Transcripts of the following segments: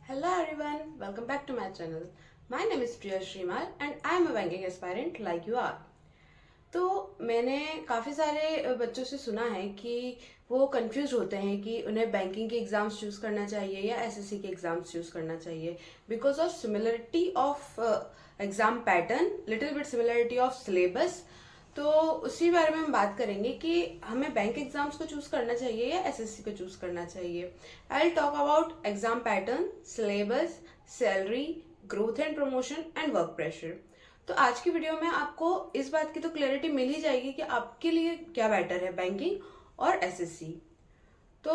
Hello everyone, welcome back to my channel. My name is Priya Shrimal and I am a banking aspirant like you are. तो मैंने काफ़ी सारे बच्चों से सुना है कि वो कंफ्यूज होते हैं कि उन्हें बैंकिंग के एग्ज़ाम्स चूज़ करना चाहिए या एसएससी के एग्ज़ाम्स चूज़ करना चाहिए because of similarity of exam pattern, little bit similarity of syllabus. तो उसी बारे में हम बात करेंगे कि हमें बैंक एग्जाम्स को चूज करना चाहिए या एसएससी को चूज करना चाहिए। I will talk about exam pattern, syllabus, salary, growth and promotion and work pressure. तो आज की वीडियो में आपको इस बात की तो क्लैरिटी मिल ही जाएगी कि आपके लिए क्या बेटर है, बैंकिंग और एसएससी। तो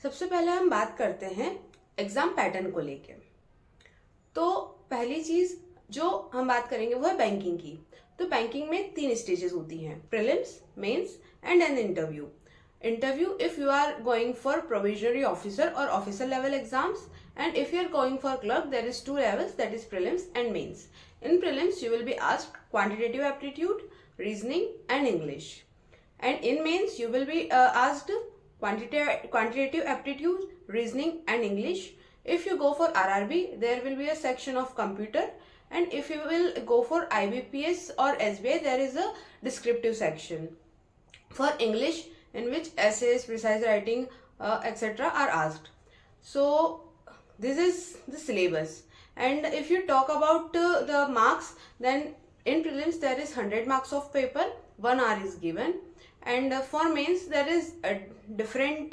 सबसे पहले हम बात करते हैं एग्जाम पैटर्न को लेके। तो पहली चीज जो हम बात करेंगे वो है बैंकिंग की। तो बैंकिंग में 3 स्टेजेस होती हैं, prelims, mains and an interview. Interview if you are going for provisionary officer और officer level exams, and if you are going for clerk there is 2 levels, that is prelims and mains. In prelims you will be asked quantitative aptitude, reasoning and English, and in mains you will be asked quantitative aptitude, reasoning and English. If you go for RRB there will be a section of computer, and if you will go for IBPS or SBI there is a descriptive section for English in which essays, precise writing, etc. are asked. So this is the syllabus. And if you talk about the marks, then in prelims there is 100 marks of paper, 1 hour is given, and for mains there is a different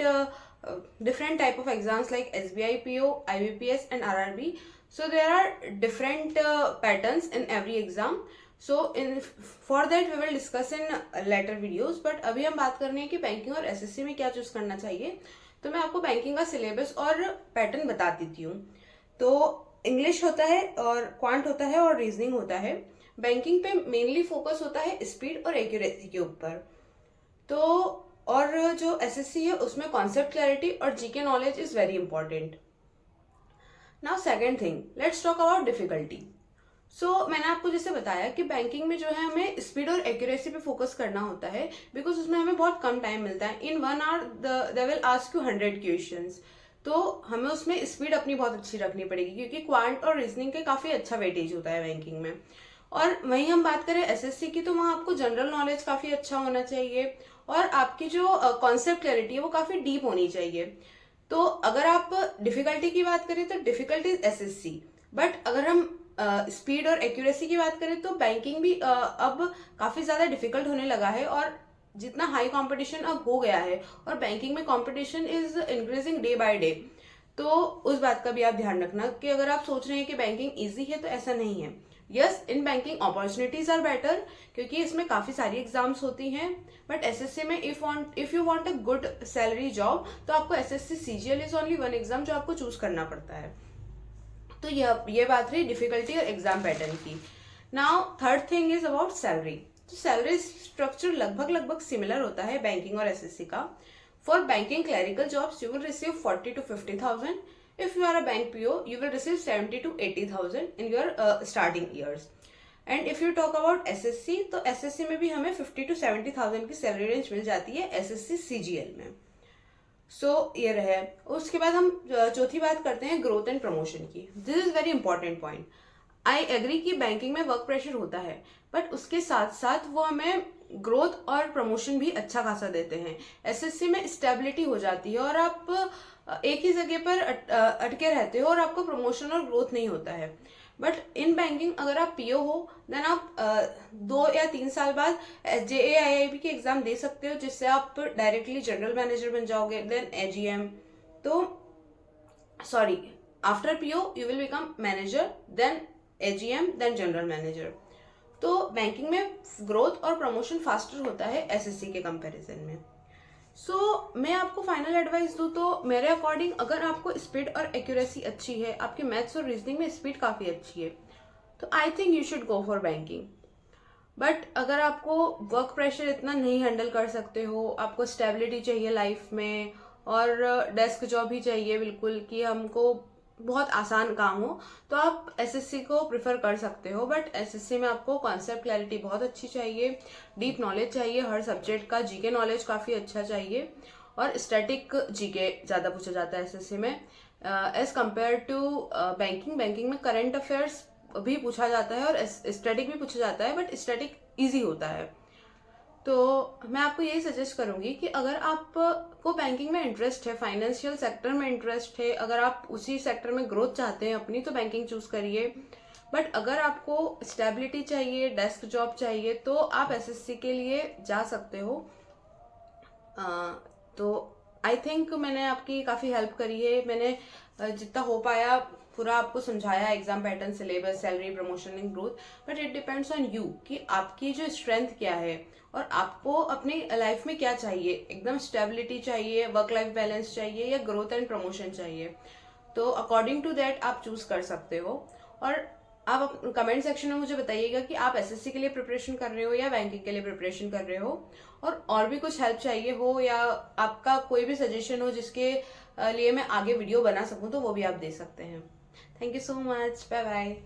type of exams like SBI PO, IBPS and RRB. So there are different patterns in every exam. So in for that we will discuss in later videos, but अभी हम बात करने हैं कि banking और SSC में क्या choose करना चाहिए। तो मैं आपको बैंकिंग का सिलेबस और पैटर्न बता देती हूँ। तो इंग्लिश होता है और क्वांट होता है और रीजनिंग होता है। बैंकिंग पे मेनली फोकस होता है स्पीड और एक्यूरेसी के ऊपर। तो और जो एसएससी है उसमें कॉन्सेप्ट क्लैरिटी और GK knowledge is very important. Now second thing, let's talk about difficulty. So मैंने आपको जैसे बताया कि बैंकिंग में जो है हमें स्पीड और एक्यूरेसी पे फोकस करना होता है बिकॉज उसमें हमें बहुत कम टाइम मिलता है। इन 1 hour they will ask you 100 questions. तो हमें उसमें स्पीड अपनी बहुत अच्छी रखनी पड़ेगी क्योंकि क्वांट और रीजनिंग के काफी अच्छा वेटेज होता है बैंकिंग में। और वहीं हम बात करें एसएससी की तो वहाँ आपको जनरल नॉलेज काफी अच्छा होना चाहिए और आपकी जो कॉन्सेप्ट क्लैरिटी है वो काफी डीप होनी चाहिए। तो अगर आप डिफिकल्टी की बात करें तो डिफिकल्टी इज एसएससी, बट अगर हम स्पीड और एक्यूरेसी की बात करें तो बैंकिंग भी अब काफी ज्यादा डिफिकल्ट होने लगा है और जितना हाई कंपटीशन अब हो गया है और बैंकिंग में competition is increasing day by day. तो उस बात का भी आप ध्यान रखना कि अगर आप सोच रहे हैं कि बैंकिंग इजी है तो ऐसा नहीं है। Yes, in banking opportunities are better क्योंकि इसमें काफी सारी एग्जाम्स होती हैं, बट एसएससी में if you want a good salary job तो आपको SSC CGL is only one exam जो आपको चूज करना पड़ता है। तो ये बात रही डिफिकल्टी और एग्जाम पैटर्न की। Now third thing is about salary. तो सैलरी स्ट्रक्चर लगभग सिमिलर होता है बैंकिंग और एसएससी का। For banking clerical jobs you will receive 40 to 50,000. If you are a bank PO, you will receive 70 to 80,000 in your starting years. And if you talk about SSC, तो SSC में भी हमें 50 to 70,000 की salary range मिल जाती है SSC CGL में। ये रहे। उसके बाद हम चौथी बात करते हैं ग्रोथ एंड प्रमोशन की। This is very important point. I agree कि बैंकिंग में वर्क प्रेशर होता है, बट उसके साथ साथ वो हमें ग्रोथ और प्रमोशन भी अच्छा खासा देते हैं। एसएससी में स्टेबिलिटी हो जाती है और आप एक ही जगह पर अटके रहते हो और आपको प्रमोशन और ग्रोथ नहीं होता है। बट इन बैंकिंग अगर आप पीओ हो देन आप 2 या 3 साल बाद JAIIB की एग्जाम दे सकते हो जिससे आप डायरेक्टली जनरल मैनेजर बन जाओगे, देन AGM। तो sorry, after PO you will become manager, then AGM, then general manager. तो बैंकिंग में ग्रोथ और प्रमोशन फास्टर होता है एसएससी के कंपैरिजन में। मैं आपको फाइनल एडवाइस दूं तो मेरे अकॉर्डिंग अगर आपको स्पीड और एक्यूरेसी अच्छी है, आपके मैथ्स और रीजनिंग में स्पीड काफ़ी अच्छी है, तो I think you should go for banking. But अगर आपको वर्क प्रेशर इतना नहीं हैंडल कर सकते हो, आपको स्टेबिलिटी चाहिए लाइफ में और डेस्क जॉब ही चाहिए बिल्कुल कि हमको बहुत आसान काम हो, तो आप एसएससी को प्रिफर कर सकते हो। बट एसएससी में आपको कॉन्सेप्ट क्लैरिटी बहुत अच्छी चाहिए, डीप नॉलेज चाहिए हर सब्जेक्ट का, जीके नॉलेज काफ़ी अच्छा चाहिए और स्टैटिक जीके ज़्यादा पूछा जाता है एसएससी में। एज कम्पेयर टू बैंकिंग में करंट अफेयर्स भी पूछा जाता है और स्टैटिक भी पूछा जाता है, बट स्टैटिक ईजी होता है। तो मैं आपको यही सजेस्ट करूंगी कि अगर आपको बैंकिंग में इंटरेस्ट है, फाइनेंशियल सेक्टर में इंटरेस्ट है, अगर आप उसी सेक्टर में ग्रोथ चाहते हैं अपनी, तो बैंकिंग चूज करिए। बट अगर आपको स्टेबिलिटी चाहिए, डेस्क जॉब चाहिए, तो आप एसएससी के लिए जा सकते हो। तो आई थिंक मैंने आपकी काफ़ी हेल्प करी है। मैंने जितना हो पाया पूरा आपको समझाया, exam pattern, syllabus, salary, promotion and growth. But it depends on you कि आपकी जो स्ट्रेंथ क्या है और आपको अपनी लाइफ में क्या चाहिए। एकदम स्टेबिलिटी चाहिए, वर्क लाइफ बैलेंस चाहिए, या ग्रोथ एंड प्रमोशन चाहिए। तो अकॉर्डिंग टू दैट आप चूज कर सकते हो। और आप कमेंट सेक्शन में मुझे बताइएगा कि आप एसएससी के लिए प्रिपरेशन कर रहे हो या बैंकिंग के लिए प्रिपरेशन कर रहे हो, और भी कुछ हेल्प चाहिए हो या आपका कोई भी सजेशन हो जिसके लिए मैं आगे वीडियो बना सकूं, तो वो भी आप दे सकते हैं। Thank you so much, bye bye.